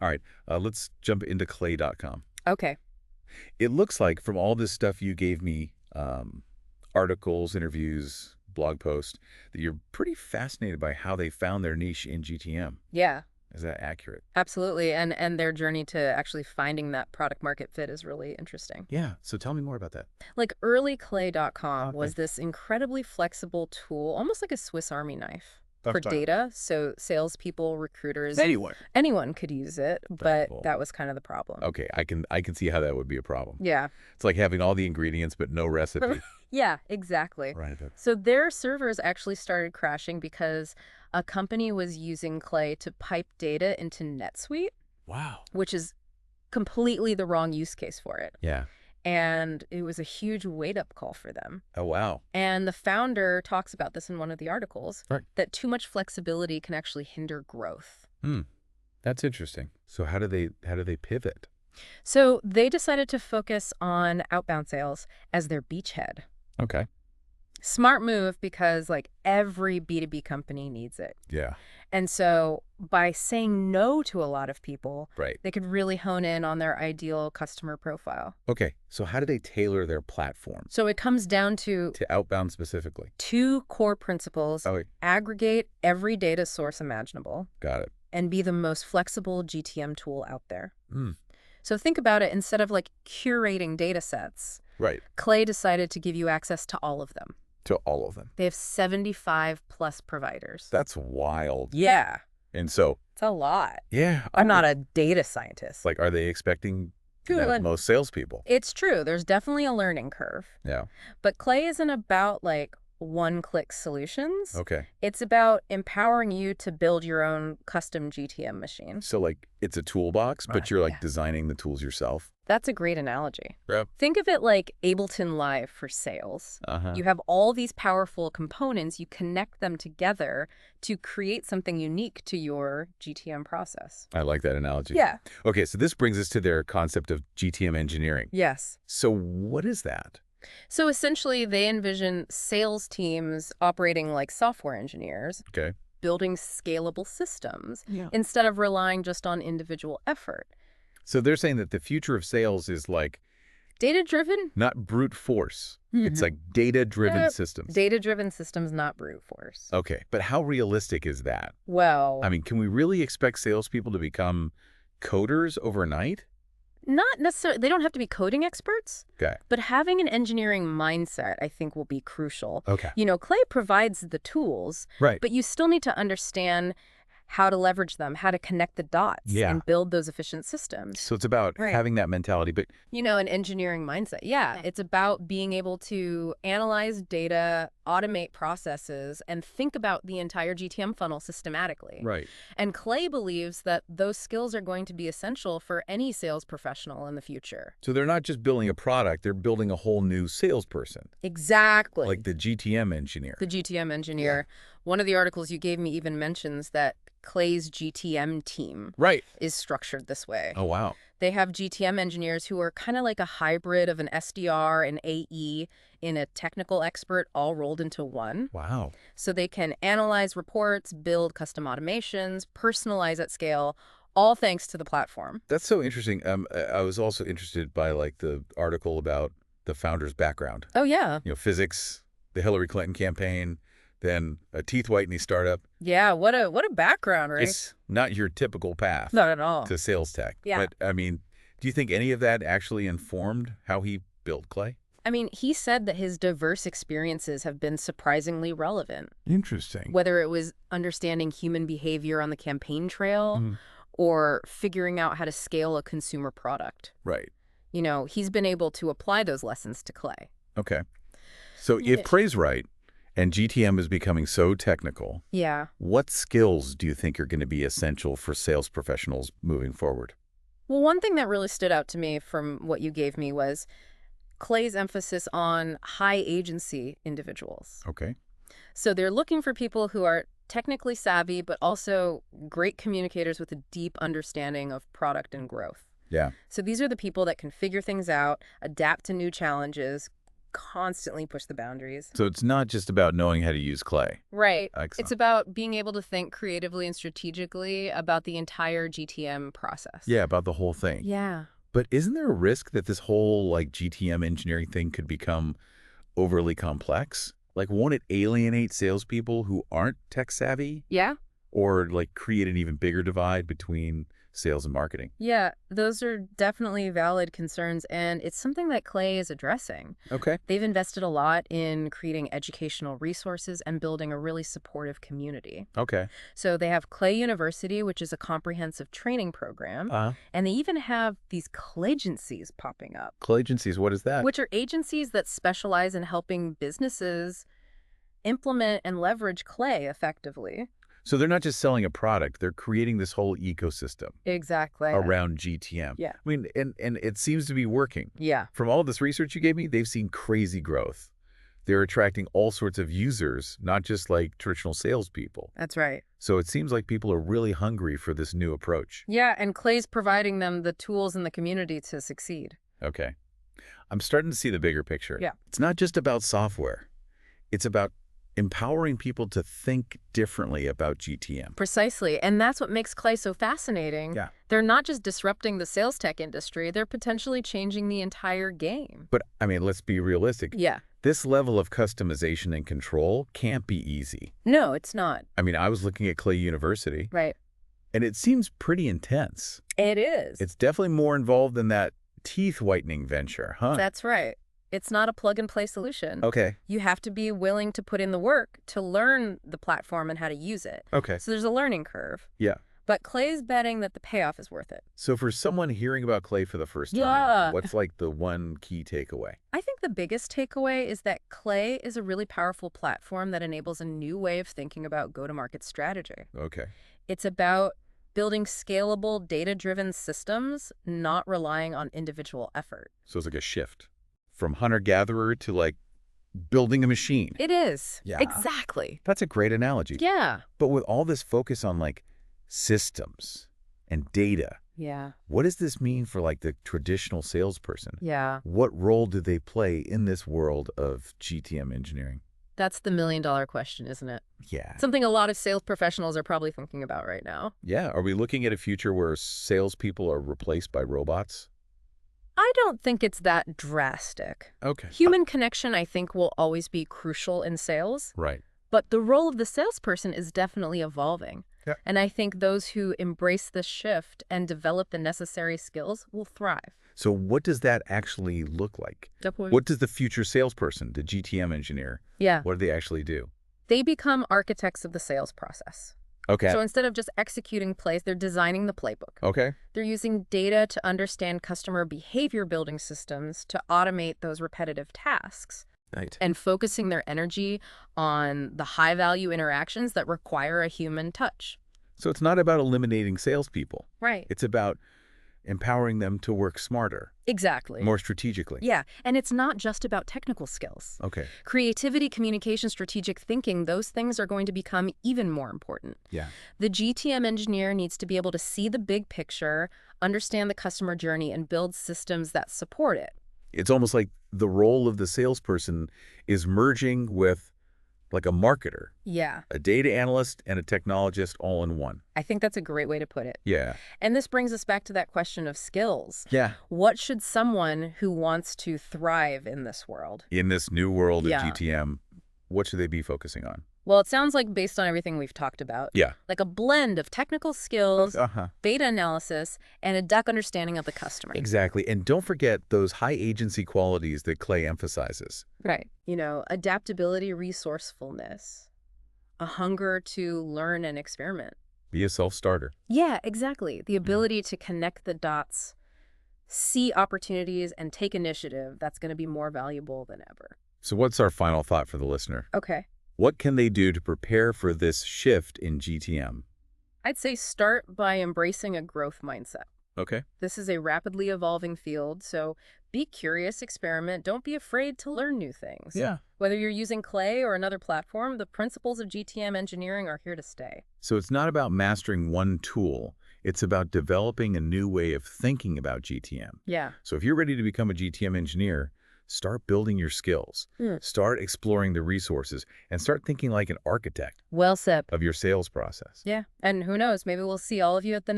All right, let's jump into clay.com. Okay. It looks like from all this stuff you gave me, articles, interviews, blog posts, that you're pretty fascinated by how they found their niche in GTM. Yeah, Is that accurate? absolutely. And their journey to actually finding that product market fit is really interesting. Yeah, so tell me more about that. Like earlyclay.com Okay. was this incredibly flexible tool, almost like a Swiss Army knife Tough for style. data. So salespeople, recruiters, Anywhere. anyone could use it, but Valuable. that was kind of the problem. Okay, I can see how that would be a problem. Yeah. It's like having all the ingredients but no recipe. Yeah, exactly. Right. So their servers actually started crashing because a company was using Clay to pipe data into NetSuite, Wow. which is completely the wrong use case for it. Yeah. And it was a huge wake-up call for them. Oh, wow. And the founder talks about this in one of the articles, Right. that too much flexibility can actually hinder growth. Hmm. That's interesting. So how do they pivot? So they decided to focus on outbound sales as their beachhead. Okay. Smart move because like every B2B company needs it. Yeah. And so by saying no to a lot of people, Right. they could really hone in on their ideal customer profile. Okay. So how do they tailor their platform So it comes down to to outbound specifically? two core principles: Oh, aggregate every data source imaginable got it. and be the most flexible GTM tool out there. Hmm. So think about it, instead of like curating data sets, Right. Clay decided to give you access to all of them. To all of them. They have 75 plus providers. That's wild. Yeah, And so, it's a lot. yeah, I'm not a data scientist. like, are they expecting Good. that most salespeople? It's true. There's definitely a learning curve. Yeah. But Clay isn't about like one-click solutions. Okay. It's about empowering you to build your own custom GTM machine. So, like, it's a toolbox, but Right. you're, like, Yeah. designing the tools yourself? That's a great analogy. Yep. Think of it like Ableton Live for sales. Uh-huh. You have all these powerful components, you connect them together to create something unique to your GTM process. I like that analogy. Yeah. Okay, so this brings us to their concept of GTM engineering. Yes. So what is that? So essentially, they envision sales teams operating like software engineers, Okay. building scalable systems Yeah. instead of relying just on individual effort. So they're saying that the future of sales is like Data-driven? not brute force. It's like data-driven Yep. systems. Data-driven systems, not brute force. Okay, but how realistic is that? Well, I mean, can we really expect salespeople to become coders overnight? not necessarily. They don't have to be coding experts, Okay. but having an engineering mindset, I think, will be crucial. Okay. You know, Clay provides the tools, Right. but you still need to understand how to leverage them, how to connect the dots, Yeah. and build those efficient systems. So it's about Right. having that mentality, but You know, an engineering mindset. Yeah, it's about being able to analyze data, automate processes, and think about the entire GTM funnel systematically. right. And Clay believes that those skills are going to be essential for any sales professional in the future. So they're not just building a product, they're building a whole new salesperson, Exactly. like the GTM engineer. The GTM engineer. One of the articles you gave me even mentions that Clay's GTM team Right. is structured this way. Oh, wow. They have GTM engineers who are kind of like a hybrid of an SDR and AE in a technical expert all rolled into one. Wow. So they can analyze reports, build custom automations, personalize at scale, all thanks to the platform. That's so interesting. I was also interested by like the article about the founder's background. Oh, yeah. You know, physics, the Hillary Clinton campaign, then a teeth whitening startup. Yeah, what a background, right? It's not your typical path Not at all. to sales tech. Yeah. But, I mean, do you think any of that actually informed how he built Clay? I mean, he said that his diverse experiences have been surprisingly relevant, Interesting. whether it was understanding human behavior on the campaign trail Mhm. or figuring out how to scale a consumer product. Right. You know, he's been able to apply those lessons to Clay. Okay. So Yeah. if Clay's right and GTM is becoming so technical, Yeah. what skills do you think are going to be essential for sales professionals moving forward? Well, one thing that really stood out to me from what you gave me was Clay's emphasis on high agency individuals. Okay. So they're looking for people who are technically savvy, but also great communicators with a deep understanding of product and growth. Yeah. So these are the people that can figure things out, adapt to new challenges, constantly push the boundaries. So it's not just about knowing how to use clay. Right. It's Excellent. about being able to think creatively and strategically about the entire GTM process. Yeah, about the whole thing. Yeah. But isn't there a risk that this whole like GTM engineering thing could become overly complex? Like, won't it alienate salespeople who aren't tech savvy, Yeah? or like create an even bigger divide between sales and marketing? Yeah, those are definitely valid concerns, and it's something that Clay is addressing. Okay. They've invested a lot in creating educational resources and building a really supportive community. Okay. So they have Clay University, which is a comprehensive training program, and they even have these Claygencies popping up, Clay agencies, what is that? which are agencies that specialize in helping businesses implement and leverage Clay effectively. So they're not just selling a product, they're creating this whole ecosystem Exactly. around GTM. Yeah. I mean, and it seems to be working. Yeah. From all this research you gave me, they've seen crazy growth. They're attracting all sorts of users, not just like traditional salespeople. That's right. So it seems like people are really hungry for this new approach. Yeah, and Clay's providing them the tools in the community to succeed. Okay. I'm starting to see the bigger picture. Yeah. It's not just about software. It's about empowering people to think differently about GTM. Precisely, and that's what makes Clay so fascinating. Yeah. They're not just disrupting the sales tech industry, they're potentially changing the entire game. But, I mean, let's be realistic. Yeah. This level of customization and control can't be easy. No, it's not. I mean, I was looking at Clay University, Right. and it seems pretty intense. It is. It's definitely more involved than that teeth whitening venture, huh? That's right. It's not a plug-and-play solution. Okay. You have to be willing to put in the work to learn the platform and how to use it. Okay. So there's a learning curve. Yeah. But Clay's betting that the payoff is worth it. So for someone hearing about Clay for the first time, Yeah. what's like the one key takeaway? I think the biggest takeaway is that Clay is a really powerful platform that enables a new way of thinking about go-to-market strategy. Okay. It's about building scalable, data-driven systems, not relying on individual effort. So it's like a shift from hunter-gatherer to like building a machine. It is. Yeah. Exactly. That's a great analogy. Yeah. But with all this focus on like systems and data, Yeah. what does this mean for like the traditional salesperson? Yeah. What role do they play in this world of GTM engineering? That's the million-dollar question, isn't it? Yeah. Something a lot of sales professionals are probably thinking about right now. Yeah. Are we looking at a future where salespeople are replaced by robots? I don't think it's that drastic. Okay. Human connection, I think, will always be crucial in sales. Right. But the role of the salesperson is definitely evolving. Yeah. And I think those who embrace this shift and develop the necessary skills will thrive. So what does that actually look like? What does the future salesperson, the GTM engineer, Yeah. what do they actually do? They become architects of the sales process. Okay. So instead of just executing plays, they're designing the playbook. Okay. They're using data to understand customer behavior building systems to automate those repetitive tasks. Right. And focusing their energy on the high-value interactions that require a human touch. So it's not about eliminating salespeople. Right. It's about empowering them to work smarter, Exactly. more strategically. Yeah, and it's not just about technical skills. Okay. Creativity, communication, strategic thinking, those things are going to become even more important. Yeah. The GTM engineer needs to be able to see the big picture, understand the customer journey, and build systems that support it. It's almost like the role of the salesperson is merging with like a marketer, Yeah, a data analyst, and a technologist all in one. I think that's a great way to put it. Yeah. And this brings us back to that question of skills. Yeah. What should someone who wants to thrive in this world? In this new world of Yeah. GTM, what should they be focusing on? Well, it sounds like based on everything we've talked about, Yeah. like a blend of technical skills, Uh-huh. data analysis, and a deep understanding of the customer. Exactly. And don't forget those high agency qualities that Clay emphasizes. Right. You know, adaptability, resourcefulness, a hunger to learn and experiment. Be a self-starter. Yeah, exactly. The ability to connect the dots, see opportunities, and take initiative, that's going to be more valuable than ever. So what's our final thought for the listener? Okay. What can they do to prepare for this shift in GTM? I'd say start by embracing a growth mindset. Okay. This is a rapidly evolving field, so be curious, experiment. Don't be afraid to learn new things. Yeah. Whether you're using Clay or another platform, the principles of GTM engineering are here to stay. So it's not about mastering one tool. It's about developing a new way of thinking about GTM. Yeah. So if you're ready to become a GTM engineer, start building your skills, Hmm. start exploring the resources, and start thinking like an architect Well said. of your sales process. Yeah. And who knows, maybe we'll see all of you at the